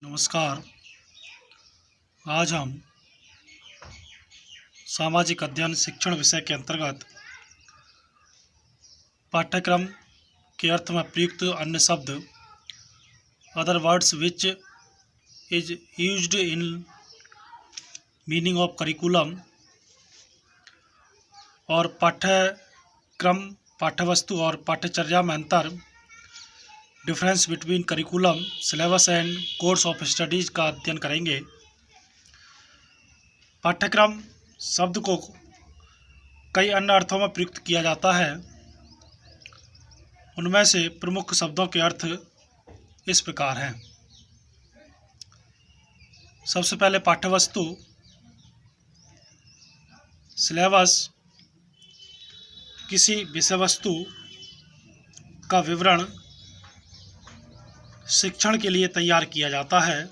नमस्कार। आज हम सामाजिक अध्ययन शिक्षण विषय के अंतर्गत पाठ्यक्रम के अर्थ में प्रयुक्त अन्य शब्द other words which is used in meaning of curriculum और पाठ्यक्रम, पाठ्यवस्तु और पाठ्यचर्या में अंतर, difference between curriculum, syllabus and course of studies का अध्ययन करेंगे। पाठ्यक्रम शब्द को कई अन्य अर्थों में प्रयुक्त किया जाता है। उनमें से प्रमुख शब्दों के अर्थ इस प्रकार हैं। सबसे पहले पाठ्यवस्तु। सिलेबस किसी विषय वस्तु का विवरण शिक्षण के लिए तैयार किया जाता है।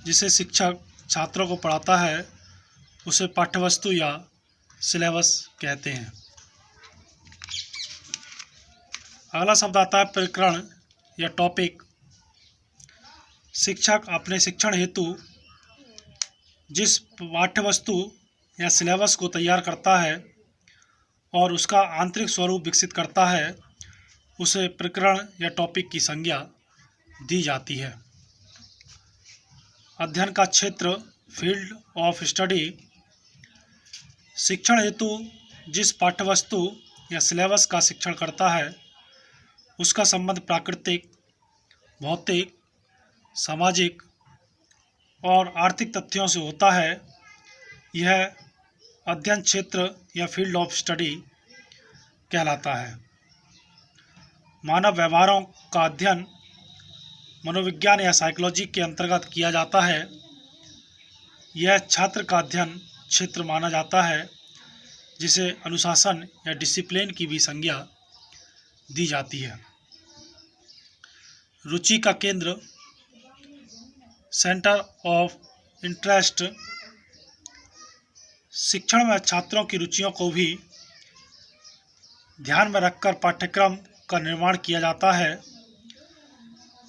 जिसे शिक्षक छात्रों को पढ़ाता है उसे पाठ्यवस्तु या सिलेबस कहते हैं। अगला शब्द आता है प्रकरण या टॉपिक। शिक्षक अपने शिक्षण हेतु जिस पाठ्यवस्तु या सिलेबस को तैयार करता है और उसका आंतरिक स्वरूप विकसित करता है उसे प्रकरण या टॉपिक की संज्ञा दी जाती है। अध्ययन का क्षेत्र, फील्ड ऑफ स्टडी। शिक्षण हेतु जिस पाठ्यवस्तु या सिलेबस का शिक्षण करता है उसका संबंध प्राकृतिक, भौतिक, सामाजिक और आर्थिक तथ्यों से होता है। यह अध्ययन क्षेत्र या फील्ड ऑफ स्टडी कहलाता है। मानव व्यवहारों का अध्ययन मनोविज्ञान या साइकोलॉजी के अंतर्गत किया जाता है। यह छात्र का अध्ययन क्षेत्र माना जाता है जिसे अनुशासन या डिसिप्लिन की भी संज्ञा दी जाती है। रुचि का केंद्र, सेंटर ऑफ इंटरेस्ट। शिक्षण में छात्रों की रुचियों को भी ध्यान में रखकर पाठ्यक्रम का निर्माण किया जाता है।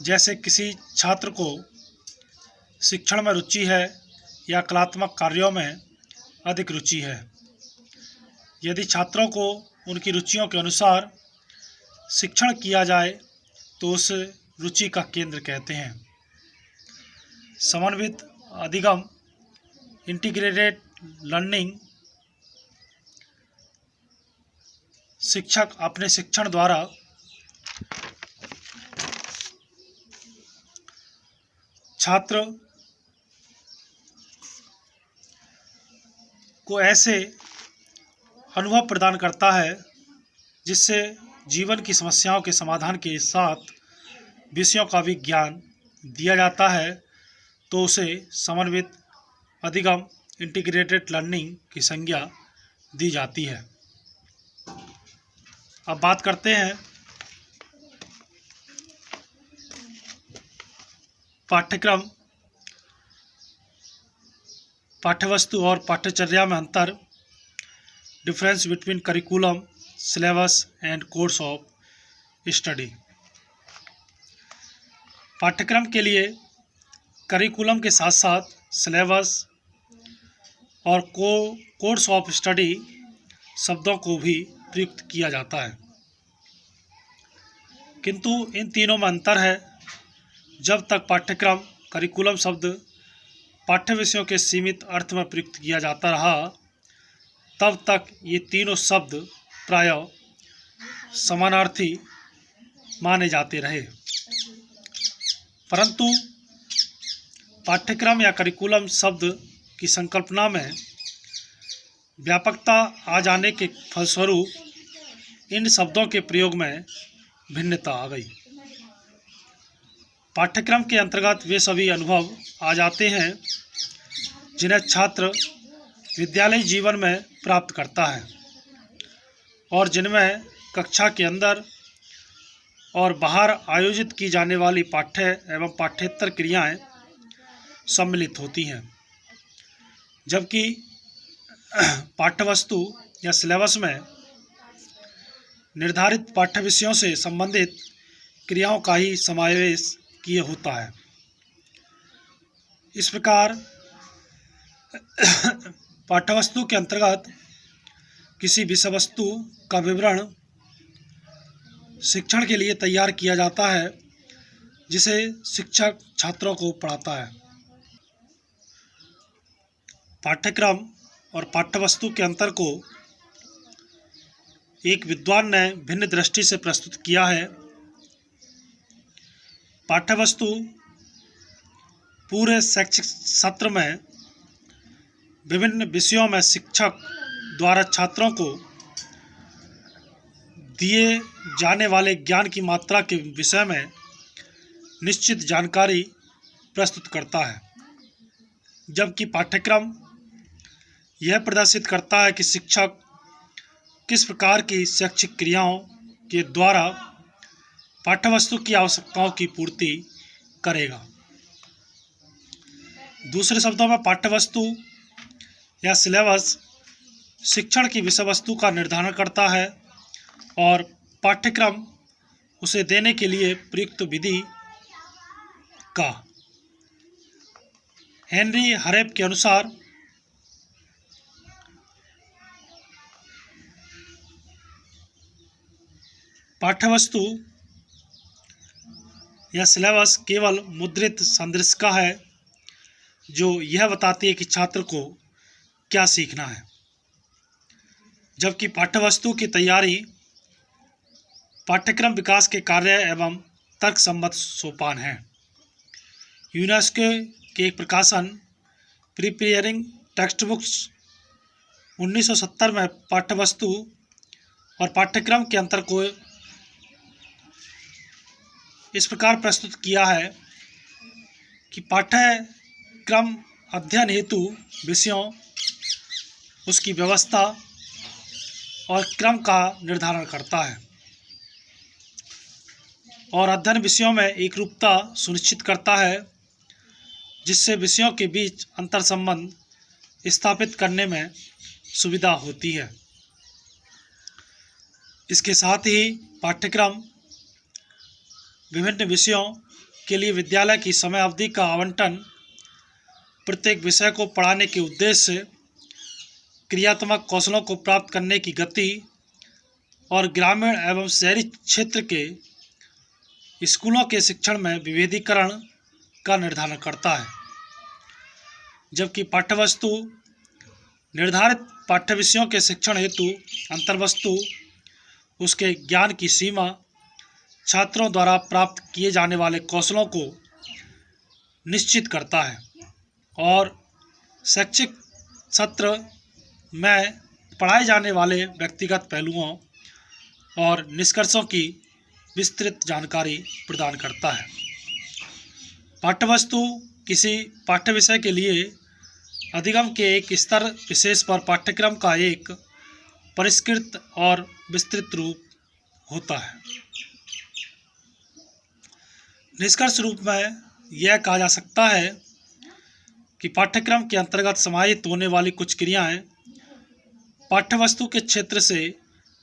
जैसे किसी छात्र को शिक्षण में रुचि है या कलात्मक कार्यों में अधिक रुचि है। यदि छात्रों को उनकी रुचियों के अनुसार शिक्षण किया जाए तो उसे रुचि का केंद्र कहते हैं। समन्वित अधिगम, इंटीग्रेटेड लर्निंग। शिक्षक अपने शिक्षण द्वारा छात्र को ऐसे अनुभव प्रदान करता है जिससे जीवन की समस्याओं के समाधान के साथ विषयों का भी ज्ञान दिया जाता है, तो उसे समन्वित अधिगम, इंटीग्रेटेड लर्निंग की संज्ञा दी जाती है। अब बात करते हैं पाठ्यक्रम, पाठ्यवस्तु और पाठ्यचर्या में अंतर, difference between curriculum, syllabus and course of study. पाठ्यक्रम के लिए करिकुलम के साथ साथ सिलेबस और कोर्स ऑफ स्टडी शब्दों को भी प्रयुक्त किया जाता है, किंतु इन तीनों में अंतर है। जब तक पाठ्यक्रम, करिकुलम शब्द पाठ्य विषयों के सीमित अर्थ में प्रयुक्त किया जाता रहा, तब तक ये तीनों शब्द प्रायः समानार्थी माने जाते रहे। परंतु पाठ्यक्रम या करिकुलम शब्द की संकल्पना में व्यापकता आ जाने के फलस्वरूप इन शब्दों के प्रयोग में भिन्नता आ गई। पाठ्यक्रम के अंतर्गत वे सभी अनुभव आ जाते हैं जिन्हें छात्र विद्यालय जीवन में प्राप्त करता है और जिनमें कक्षा के अंदर और बाहर आयोजित की जाने वाली पाठ्य एवं पाठ्येतर क्रियाएं सम्मिलित होती हैं। जबकि पाठ्यवस्तु या सिलेबस में निर्धारित पाठ्य विषयों से संबंधित क्रियाओं का ही समावेश किए होता है। इस प्रकार पाठ्यवस्तु के अंतर्गत किसी विषय वस्तु का विवरण शिक्षण के लिए तैयार किया जाता है, जिसे शिक्षक छात्रों को पढ़ाता है। पाठ्यक्रम और पाठ्यवस्तु के अंतर को एक विद्वान ने भिन्न दृष्टि से प्रस्तुत किया है। पाठ्यवस्तु पूरे शैक्षिक सत्र में विभिन्न विषयों में शिक्षक द्वारा छात्रों को दिए जाने वाले ज्ञान की मात्रा के विषय में निश्चित जानकारी प्रस्तुत करता है, जबकि पाठ्यक्रम यह प्रदर्शित करता है कि शिक्षक किस प्रकार की शैक्षिक क्रियाओं के द्वारा पाठ्यवस्तु की आवश्यकताओं की पूर्ति करेगा। दूसरे शब्दों में पाठ्यवस्तु या सिलेबस शिक्षण की विषय वस्तु का निर्धारण करता है और पाठ्यक्रम उसे देने के लिए प्रयुक्त विधि का। हेनरी हरेप के अनुसार पाठ्यवस्तु या सिलेबस केवल मुद्रित संदर्शिका है जो यह बताती है कि छात्र को क्या सीखना है, जबकि पाठ्यवस्तु की तैयारी पाठ्यक्रम विकास के कार्य एवं तर्कसम्मत सोपान है। यूनेस्को के एक प्रकाशन प्रिपेयरिंग टेक्स्ट बुक्स 1970 में पाठ्यवस्तु और पाठ्यक्रम के अंतर को इस प्रकार प्रस्तुत किया है कि पाठ्यक्रम अध्ययन हेतु विषयों, उसकी व्यवस्था और क्रम का निर्धारण करता है और अध्ययन विषयों में एकरूपता सुनिश्चित करता है, जिससे विषयों के बीच अंतर संबंध स्थापित करने में सुविधा होती है। इसके साथ ही पाठ्यक्रम विभिन्न विषयों के लिए विद्यालय की समय अवधि का आवंटन, प्रत्येक विषय को पढ़ाने के उद्देश्य, क्रियात्मक कौशलों को प्राप्त करने की गति और ग्रामीण एवं शहरी क्षेत्र के स्कूलों के शिक्षण में विभेदीकरण का निर्धारण करता है, जबकि पाठ्यवस्तु निर्धारित पाठ्य विषयों के शिक्षण हेतु अंतर्वस्तु, उसके ज्ञान की सीमा, छात्रों द्वारा प्राप्त किए जाने वाले कौशलों को निश्चित करता है और शैक्षिक सत्र में पढ़ाए जाने वाले व्यक्तिगत पहलुओं और निष्कर्षों की विस्तृत जानकारी प्रदान करता है। पाठ्यवस्तु किसी पाठ्य विषय के लिए अधिगम के एक स्तर विशेष पर पाठ्यक्रम का एक परिष्कृत और विस्तृत रूप होता है। निष्कर्ष रूप में यह कहा जा सकता है कि पाठ्यक्रम के अंतर्गत समाहित होने वाली कुछ क्रियाएं पाठ्यवस्तु के क्षेत्र से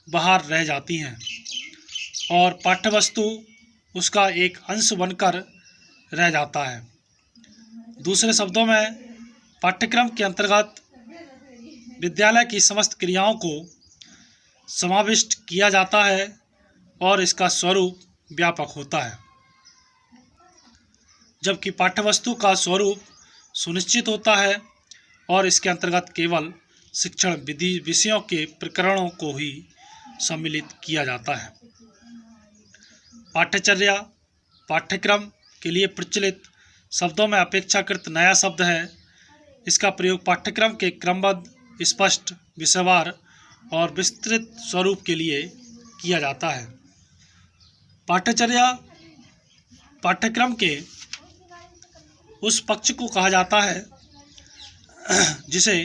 बाहर रह जाती हैं और पाठ्यवस्तु उसका एक अंश बनकर रह जाता है। दूसरे शब्दों में पाठ्यक्रम के अंतर्गत विद्यालय की समस्त क्रियाओं को समाविष्ट किया जाता है और इसका स्वरूप व्यापक होता है, जबकि पाठ्यवस्तु का स्वरूप सुनिश्चित होता है और इसके अंतर्गत केवल शिक्षण विधि विषयों के प्रकरणों को ही सम्मिलित किया जाता है। पाठ्यचर्या पाठ्यक्रम के लिए प्रचलित शब्दों में अपेक्षाकृत नया शब्द है। इसका प्रयोग पाठ्यक्रम के क्रमबद्ध, स्पष्ट, विषयवार और विस्तृत स्वरूप के लिए किया जाता है। पाठ्यचर्या पाठ्यक्रम के उस पक्ष को कहा जाता है जिसे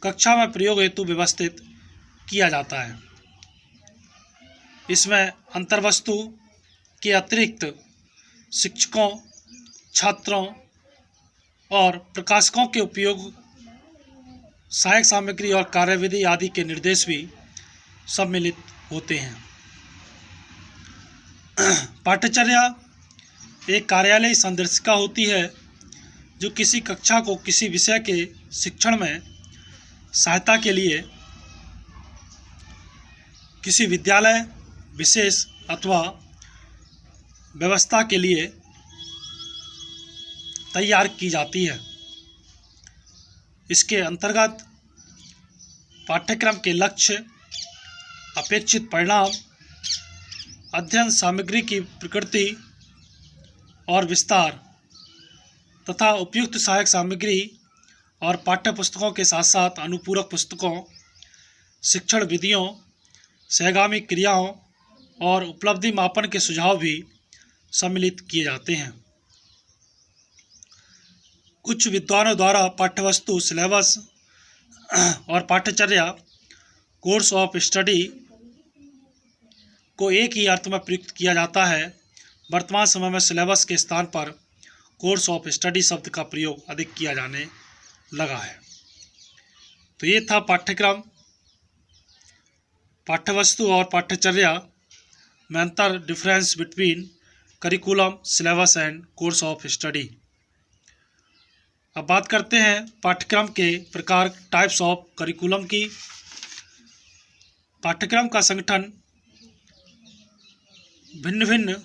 कक्षा में प्रयोग हेतु व्यवस्थित किया जाता है। इसमें अंतर्वस्तु के अतिरिक्त शिक्षकों, छात्रों और प्रकाशकों के उपयोग, सहायक सामग्री और कार्यविधि आदि के निर्देश भी सम्मिलित होते हैं। पाठ्यचर्या एक कार्यालयी संदर्शिका होती है जो किसी कक्षा को किसी विषय के शिक्षण में सहायता के लिए किसी विद्यालय विशेष अथवा व्यवस्था के लिए तैयार की जाती है। इसके अंतर्गत पाठ्यक्रम के लक्ष्य, अपेक्षित परिणाम, अध्ययन सामग्री की प्रकृति और विस्तार तथा उपयुक्त सहायक सामग्री और पाठ्य पुस्तकों के साथ साथ अनुपूरक पुस्तकों, शिक्षण विधियों, सहगामी क्रियाओं और उपलब्धि मापन के सुझाव भी सम्मिलित किए जाते हैं। कुछ विद्वानों द्वारा पाठ्यवस्तु, सिलेबस और पाठ्यचर्या, कोर्स ऑफ स्टडी को एक ही अर्थ में प्रयुक्त किया जाता है। वर्तमान समय में सिलेबस के स्थान पर कोर्स ऑफ स्टडी शब्द का प्रयोग अधिक किया जाने लगा है। तो ये था पाठ्यक्रम, पाठ्यवस्तु और पाठ्यचर्या में अंतर, difference between curriculum, syllabus and course of study. अब बात करते हैं पाठ्यक्रम के प्रकार, टाइप्स ऑफ करिकुलम की। पाठ्यक्रम का संगठन भिन्न भिन्न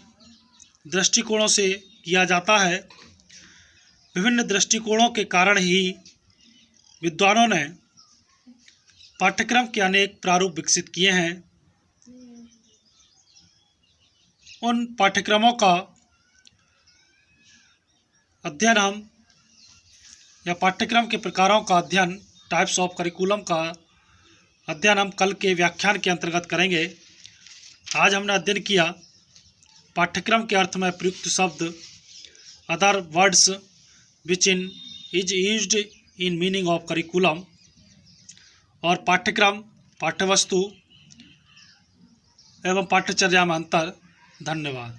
दृष्टिकोणों से किया जाता है। विभिन्न दृष्टिकोणों के कारण ही विद्वानों ने पाठ्यक्रम के अनेक प्रारूप विकसित किए हैं। उन पाठ्यक्रमों का अध्ययन हम या पाठ्यक्रम के प्रकारों का अध्ययन, टाइप्स ऑफ करिकुलम का अध्ययन हम कल के व्याख्यान के अंतर्गत करेंगे। आज हमने अध्ययन किया पाठ्यक्रम के अर्थ में प्रयुक्त शब्द, other words which is used in meaning of curriculum, और पाठ्यक्रम, पाठ्यवस्तु एवं पाठ्यचर्या में अंतर। धन्यवाद।